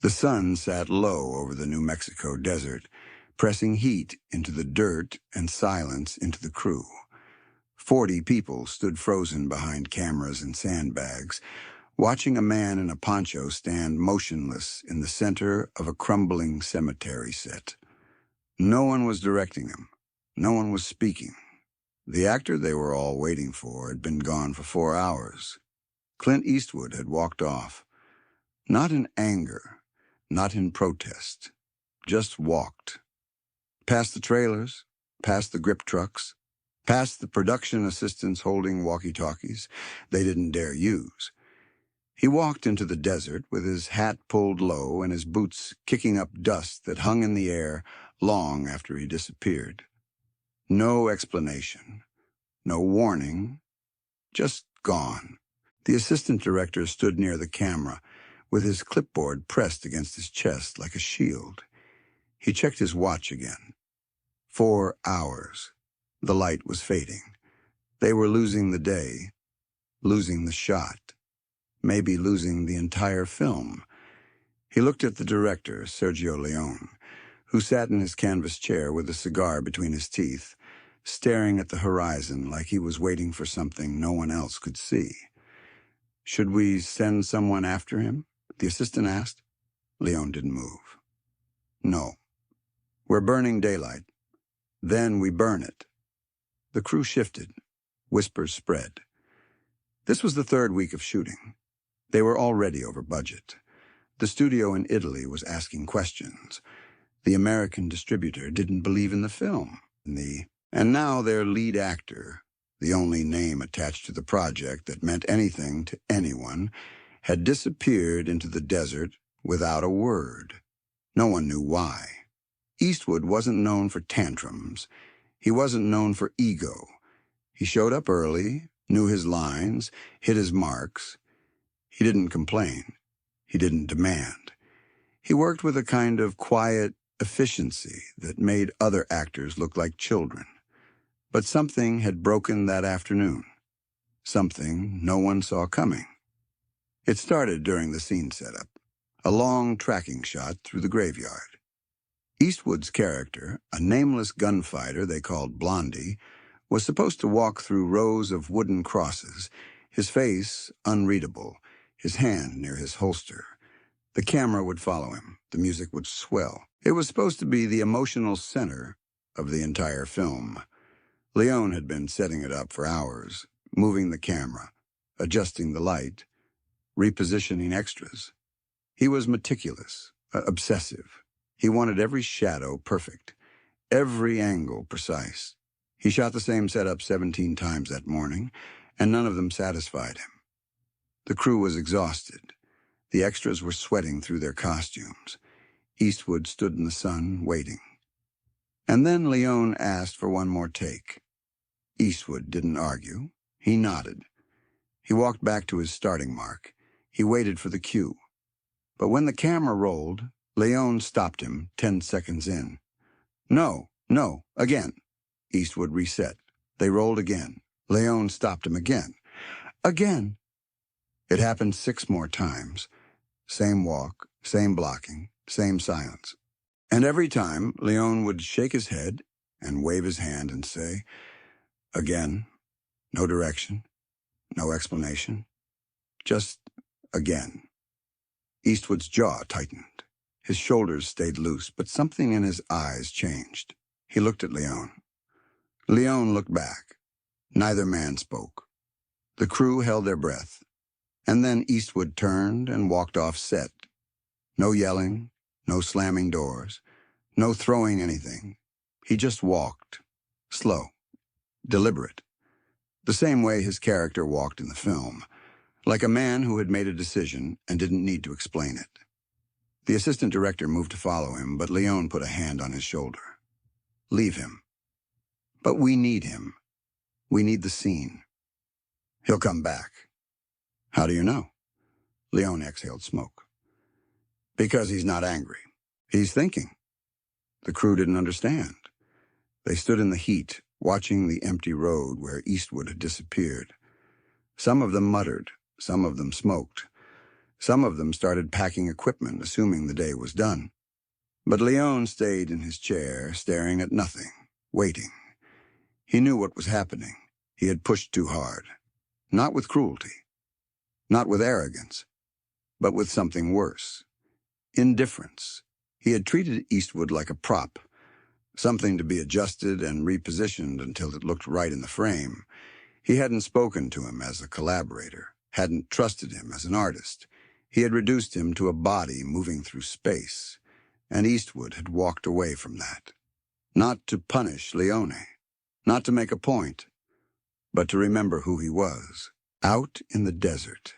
The sun sat low over the New Mexico desert, pressing heat into the dirt and silence into the crew. 40 people stood frozen behind cameras and sandbags, watching a man in a poncho stand motionless in the center of a crumbling cemetery set. No one was directing him. No one was speaking. The actor they were all waiting for had been gone for 4 hours. Clint Eastwood had walked off. Not in anger, not in protest, just walked. Past the trailers, past the grip trucks, past the production assistants holding walkie-talkies they didn't dare use. He walked into the desert with his hat pulled low and his boots kicking up dust that hung in the air long after he disappeared. No explanation, no warning, just gone. The assistant director stood near the camera, with his clipboard pressed against his chest like a shield. He checked his watch again. 4 hours. The light was fading. They were losing the day, losing the shot, maybe losing the entire film. He looked at the director, Sergio Leone, who sat in his canvas chair with a cigar between his teeth, staring at the horizon like he was waiting for something no one else could see. "Should we send someone after him?" the assistant asked. Leone didn't move. "No. We're burning daylight. Then we burn it." The crew shifted. Whispers spread. This was the 3rd week of shooting. They were already over budget. The studio in Italy was asking questions. The American distributor didn't believe in the film. And now their lead actor, the only name attached to the project that meant anything to anyone, had disappeared into the desert without a word. No one knew why. Eastwood wasn't known for tantrums. He wasn't known for ego. He showed up early, knew his lines, hit his marks. He didn't complain. He didn't demand. He worked with a kind of quiet efficiency that made other actors look like children. But something had broken that afternoon. Something no one saw coming. It started during the scene setup, a long tracking shot through the graveyard. Eastwood's character, a nameless gunfighter they called Blondie, was supposed to walk through rows of wooden crosses, his face unreadable, his hand near his holster. The camera would follow him. The music would swell. It was supposed to be the emotional center of the entire film. Leone had been setting it up for hours, moving the camera, adjusting the light, repositioning extras. He was meticulous, obsessive. He wanted every shadow perfect, every angle precise. He shot the same setup 17 times that morning, and none of them satisfied him. The crew was exhausted. The extras were sweating through their costumes. Eastwood stood in the sun, waiting. And then Leone asked for one more take. Eastwood didn't argue. He nodded. He walked back to his starting mark. He waited for the cue. But when the camera rolled, Leone stopped him 10 seconds in. "No, again." Eastwood reset. They rolled again. Leone stopped him again. "Again." It happened 6 more times. Same walk, same blocking, same silence. And every time, Leone would shake his head and wave his hand and say, "Again." No direction, no explanation. Just again. Eastwood's jaw tightened. His shoulders stayed loose, but something in his eyes changed. He looked at Leone. Leone looked back. Neither man spoke. The crew held their breath. And then Eastwood turned and walked off set. No yelling, no slamming doors, no throwing anything. He just walked. Slow. Deliberate. The same way his character walked in the film. Like a man who had made a decision and didn't need to explain it. The assistant director moved to follow him, but Leone put a hand on his shoulder. "Leave him." "But we need him. We need the scene." "He'll come back." "How do you know?" Leone exhaled smoke. "Because he's not angry. He's thinking." The crew didn't understand. They stood in the heat, watching the empty road where Eastwood had disappeared. Some of them muttered, some of them smoked. Some of them started packing equipment, assuming the day was done. But Leon stayed in his chair, staring at nothing, waiting. He knew what was happening. He had pushed too hard. Not with cruelty, not with arrogance, but with something worse. Indifference. He had treated Eastwood like a prop, something to be adjusted and repositioned until it looked right in the frame. He hadn't spoken to him as a collaborator, hadn't trusted him as an artist. He had reduced him to a body moving through space, and Eastwood had walked away from that. Not to punish Leone, not to make a point, but to remember who he was. Out in the desert,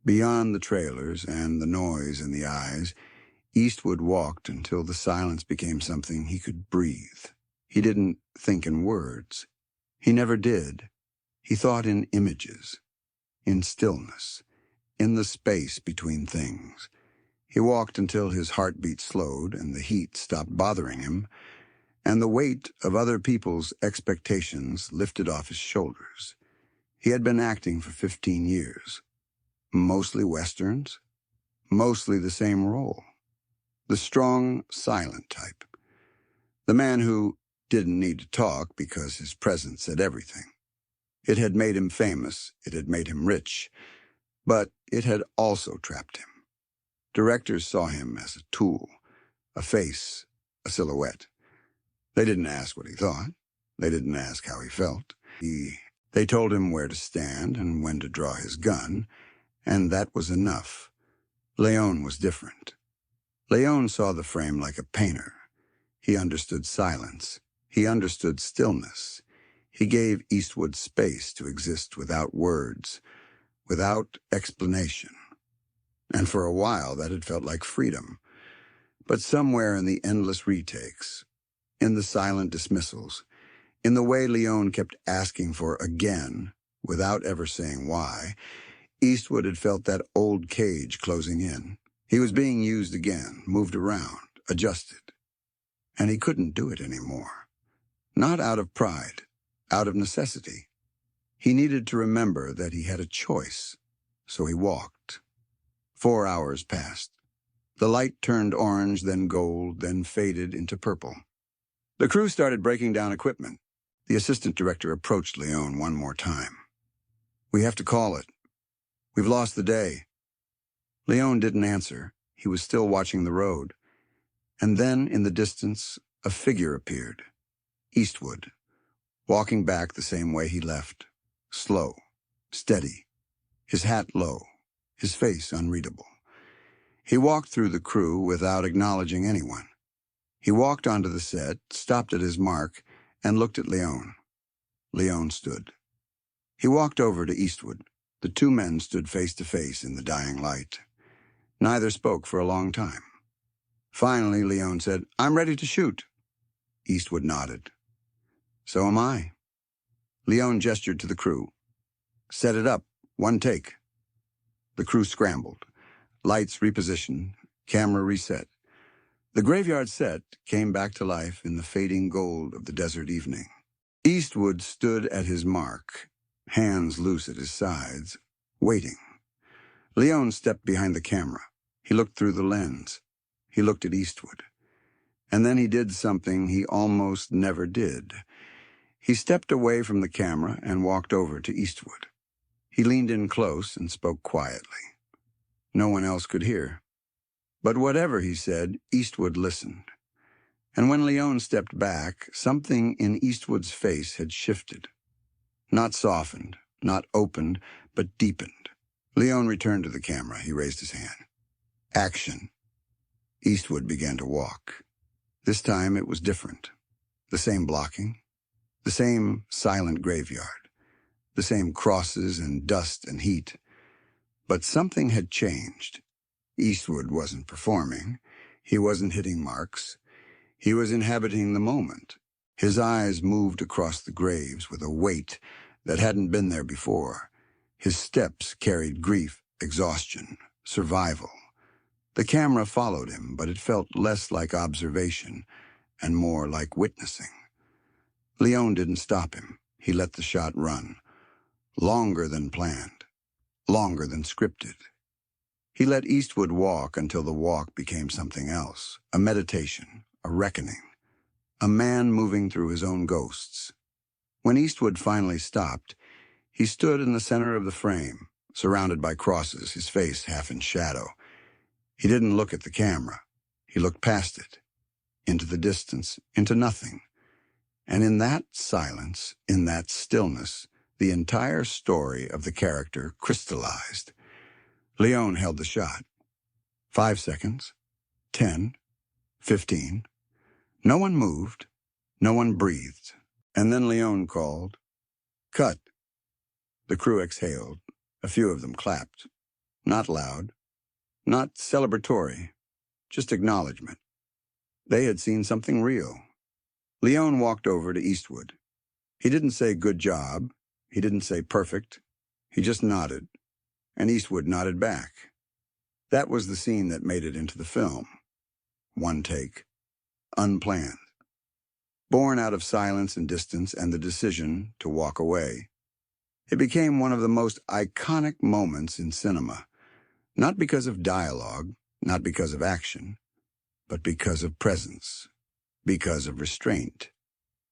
beyond the trailers and the noise in the eyes, Eastwood walked until the silence became something he could breathe. He didn't think in words. He never did. He thought in images, in stillness, in the space between things. He walked until his heartbeat slowed and the heat stopped bothering him, and the weight of other people's expectations lifted off his shoulders. He had been acting for 15 years. Mostly westerns, mostly the same role. The strong, silent type. The man who didn't need to talk because his presence said everything. It had made him famous, it had made him rich, but it had also trapped him. Directors saw him as a tool, a face, a silhouette. They didn't ask what he thought. They didn't ask how he felt. They told him where to stand and when to draw his gun, and that was enough. Leon was different. Leon saw the frame like a painter. He understood silence. He understood stillness. He gave Eastwood space to exist without words, without explanation. And for a while that had felt like freedom. But somewhere in the endless retakes, in the silent dismissals, in the way Leon kept asking for again, without ever saying why, Eastwood had felt that old cage closing in. He was being used again, moved around, adjusted. And he couldn't do it anymore. Not out of pride, out of necessity. He needed to remember that he had a choice, so he walked. 4 hours passed. The light turned orange, then gold, then faded into purple. The crew started breaking down equipment. The assistant director approached Leon one more time. "We have to call it. We've lost the day." Leon didn't answer. He was still watching the road. And then, in the distance, a figure appeared. Eastwood, walking back the same way he left. Slow, steady, his hat low, his face unreadable. He walked through the crew without acknowledging anyone. He walked onto the set, stopped at his mark, and looked at Leon. Leon stood. He walked over to Eastwood. The two men stood face to face in the dying light. Neither spoke for a long time. Finally, Leon said, "I'm ready to shoot." Eastwood nodded. "So am I." Leon gestured to the crew. "Set it up. One take." The crew scrambled. Lights repositioned. Camera reset. The graveyard set came back to life in the fading gold of the desert evening. Eastwood stood at his mark, hands loose at his sides, waiting. Leon stepped behind the camera. He looked through the lens. He looked at Eastwood. And then he did something he almost never did. He stepped away from the camera and walked over to Eastwood. He leaned in close and spoke quietly. No one else could hear. But whatever he said, Eastwood listened. And when Leon stepped back, something in Eastwood's face had shifted. Not softened, not opened, but deepened. Leon returned to the camera. He raised his hand. Action. Eastwood began to walk. This time it was different. The same blocking, the same silent graveyard, the same crosses and dust and heat. But something had changed. Eastwood wasn't performing. He wasn't hitting marks. He was inhabiting the moment. His eyes moved across the graves with a weight that hadn't been there before. His steps carried grief, exhaustion, survival. The camera followed him, but it felt less like observation and more like witnessing. Leon didn't stop him. He let the shot run. Longer than planned. Longer than scripted. He let Eastwood walk until the walk became something else, a meditation, a reckoning, a man moving through his own ghosts. When Eastwood finally stopped, he stood in the center of the frame, surrounded by crosses, his face half in shadow. He didn't look at the camera. He looked past it, into the distance, into nothing. And in that silence, in that stillness, the entire story of the character crystallized. Leone held the shot. 5 seconds, 10, 15. No one moved. No one breathed. And then Leone called, "Cut." The crew exhaled. A few of them clapped. Not loud, not celebratory, just acknowledgement. They had seen something real. Leone walked over to Eastwood. He didn't say good job. He didn't say perfect. He just nodded. And Eastwood nodded back. That was the scene that made it into the film. One take. Unplanned. Born out of silence and distance and the decision to walk away. It became one of the most iconic moments in cinema, not because of dialogue, not because of action, but because of presence, because of restraint,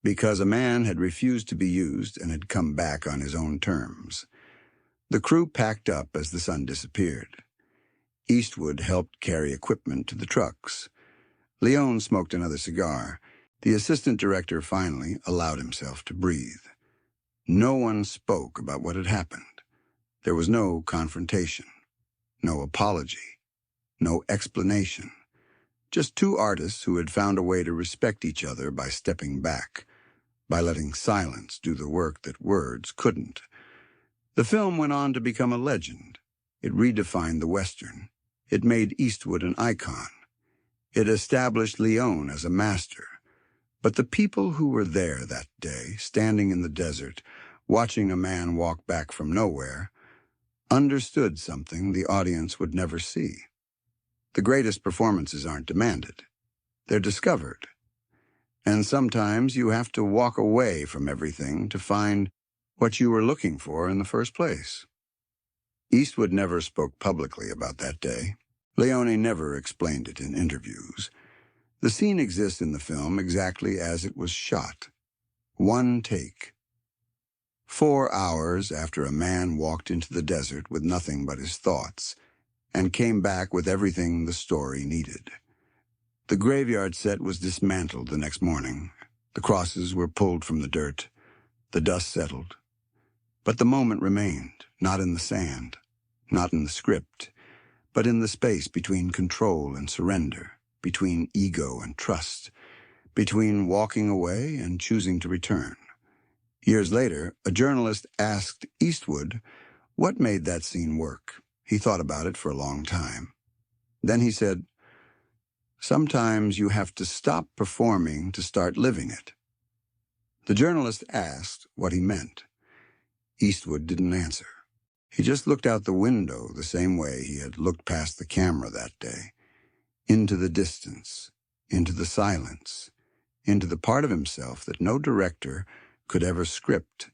because a man had refused to be used and had come back on his own terms. The crew packed up as the sun disappeared. Eastwood helped carry equipment to the trucks. Leone smoked another cigar. The assistant director finally allowed himself to breathe. No one spoke about what had happened. There was no confrontation, no apology, no explanation. Just two artists who had found a way to respect each other by stepping back, by letting silence do the work that words couldn't. The film went on to become a legend. It redefined the Western. It made Eastwood an icon. It established Leone as a master. But the people who were there that day, standing in the desert, watching a man walk back from nowhere, understood something the audience would never see. The greatest performances aren't demanded. They're discovered. And sometimes you have to walk away from everything to find what you were looking for in the first place. Eastwood never spoke publicly about that day. Leone never explained it in interviews. The scene exists in the film exactly as it was shot. One take. 4 hours after a man walked into the desert with nothing but his thoughts and came back with everything the story needed. The graveyard set was dismantled the next morning. The crosses were pulled from the dirt. The dust settled. But the moment remained, not in the sand, not in the script, but in the space between control and surrender, between ego and trust, between walking away and choosing to return. Years later, a journalist asked Eastwood what made that scene work. He thought about it for a long time. Then he said, "Sometimes you have to stop performing to start living it." The journalist asked what he meant. Eastwood didn't answer. He just looked out the window the same way he had looked past the camera that day, into the distance, into the silence, into the part of himself that no director could ever script